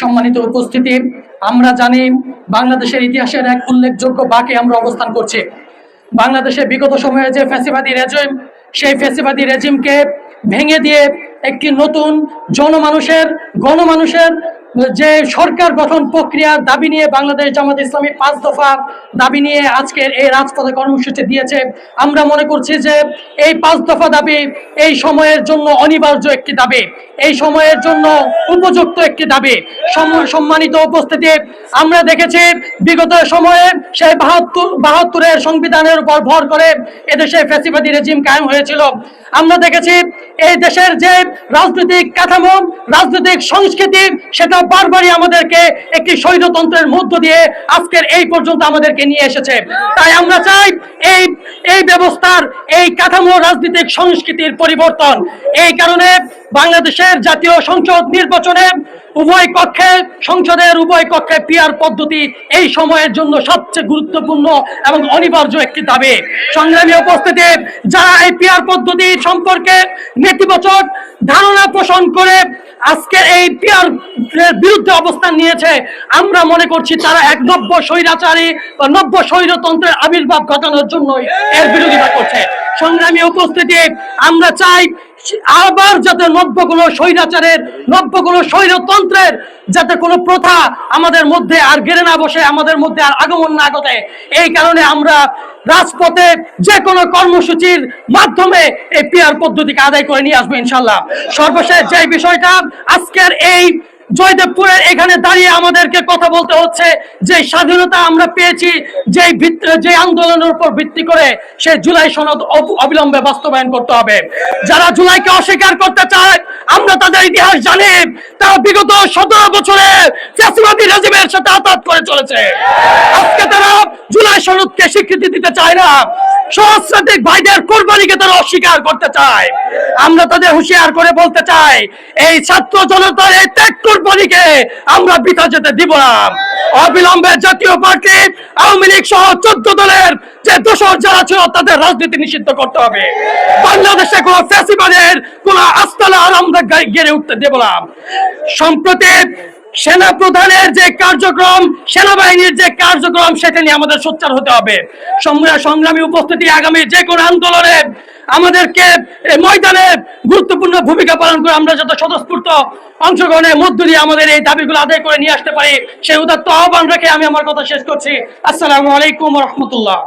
সম্মানিত উপস্থিতি, আমরা জানি বাংলাদেশের ইতিহাসের এক উল্লেখযোগ্য বাঁকে আমরা অবস্থান করছি। বাংলাদেশে বিগত সময়ে যে ফ্যাসিবাদী রেজিম, সেই ফ্যাসিবাদী রেজিমকে ভেঙে দিয়ে একটি নতুন গণমানুষের যে সরকার গঠন প্রক্রিয়ার দাবি নিয়ে বাংলাদেশ জামাত ইসলামী 5 দফা দাবি নিয়ে আজকের এই রাজপথে কর্মসূচি দিয়েছে। আমরা মনে করছি যে এই 5 দফা দাবি এই সময়ের জন্য অনিবার্য একটি দাবি, এই সময়ের জন্য উপযুক্ত একটি দাবি। সম্মানিত উপস্থিতি, আমরা দেখেছি বিগত সময়ে সেই 72-এর সংবিধানের উপর ভর করে এদেশে ফ্যাসিবাদী রেজিম কায়েম হয়েছিল। আমরা দেখেছি এই দেশের যে রাজনৈতিক কাঠামো, রাজনৈতিক সংস্কৃতি, সেটা বারবারই আমাদেরকে একটি স্বৈরতন্ত্রের মধ্য দিয়ে আজকের এই পর্যন্ত আমাদেরকে নিয়ে এসেছে। তাই আমরা চাই এই ব্যবস্থার, এই কাঠামো, রাজনৈতিক সংস্কৃতির পরিবর্তন। এই কারণে বাংলাদেশের জাতীয় সংসদ নির্বাচনে সংসদের উভয় কক্ষে পিআর পদ্ধতি এই সময়ের জন্য সবচেয়ে গুরুত্বপূর্ণ এবং অনিবার্য একটি দাবি। সংগ্রামী উপস্থিতি, যারা এই পিআর পদ্ধতি সম্পর্কে নেতিবাচক ধারণা পোষণ করে আজকে এই পিআর বিরুদ্ধে অবস্থান নিয়েছে, আমরা মনে করছি তারা এক নব্য স্বৈরাচারী বা নব্য স্বৈরতন্ত্রের আবির্ভাব ঘটানোর জন্যই এর বিরোধিতা করছে। সংগ্রামী উপস্থিতি, আমরা চাই আবার যাতে নব্য কোনো স্বৈরাচারের, নব্য কোনো স্বৈরতন্ত্রের যাতে কোনো প্রথা আমাদের মধ্যে আর গেড়ে না বসে, আমাদের মধ্যে আর আগমন না ঘটে। এই কারণে আমরা রাজপথে যে কোনো কর্মসূচির মাধ্যমে এই পিআর পদ্ধতিকে আদায় করে নিয়ে আসবো ইনশাল্লাহ। সর্বশেষ যে বিষয়টা, আজকের এই জয়দেবপুরের এখানে দাঁড়িয়ে আমাদেরকে কথা বলতে হচ্ছে যে স্বাধীনতা আমরা পেয়েছি যে আন্দোলনের উপর ভিত্তি করে সে জুলাই সনদ অবিলম্বে বাস্তবায়ন করতে হবে। যারা জুলাইকে অস্বীকার করতে চায়, আমরা তাদের ইতিহাস জানি, তারা বিগত 17 বছরে ফ্যাসিবাদী রেজিমের সাথে আঘাত করে চলেছে। আজকে তারা জুলাই সনদকে স্বীকৃতি দিতে চায় না, সহস্রাধিক ভাইদের কোরবানিকে তারা অস্বীকার করতে চায়। আমরা তাদের হুঁশিয়ার করে বলতে চাই, এই ছাত্র জনতার এই ত্যাগ কোরবানিকে আমরা বৃথা যেতে দিব না। অবিলম্বে জাতীয় পার্টি, আওয়ামী লীগ সহ 14 দলের যে দোষর যারা ছিল তাদের রাজনীতি নিষিদ্ধ করতে হবে। বাংলাদেশে কোন ফ্যাসিবাদের কোন আস্তানা আর আমরা গেড়ে উঠতে দেব না। সম্প্রতি সেনা প্রধানের যে কার্যক্রম, সেনাবাহিনীর যে কার্যক্রম, সেটা নিয়ে আমাদের সোচ্চার হতে হবে। সংগ্রামী উপস্থিতি, আগামী যে কোনো আন্দোলনে আমাদেরকে ময়দানে গুরুত্বপূর্ণ ভূমিকা পালন করে আমরা যত স্বতঃস্ফূর্ত অংশগ্রহণের মধ্য দিয়ে আমাদের এই দাবিগুলো আদায় করে নিয়ে আসতে পারি, সেই উদাত্ত আহ্বান রেখে আমি আমার কথা শেষ করছি। আসসালামু আলাইকুম ওয়া রাহমাতুল্লাহ।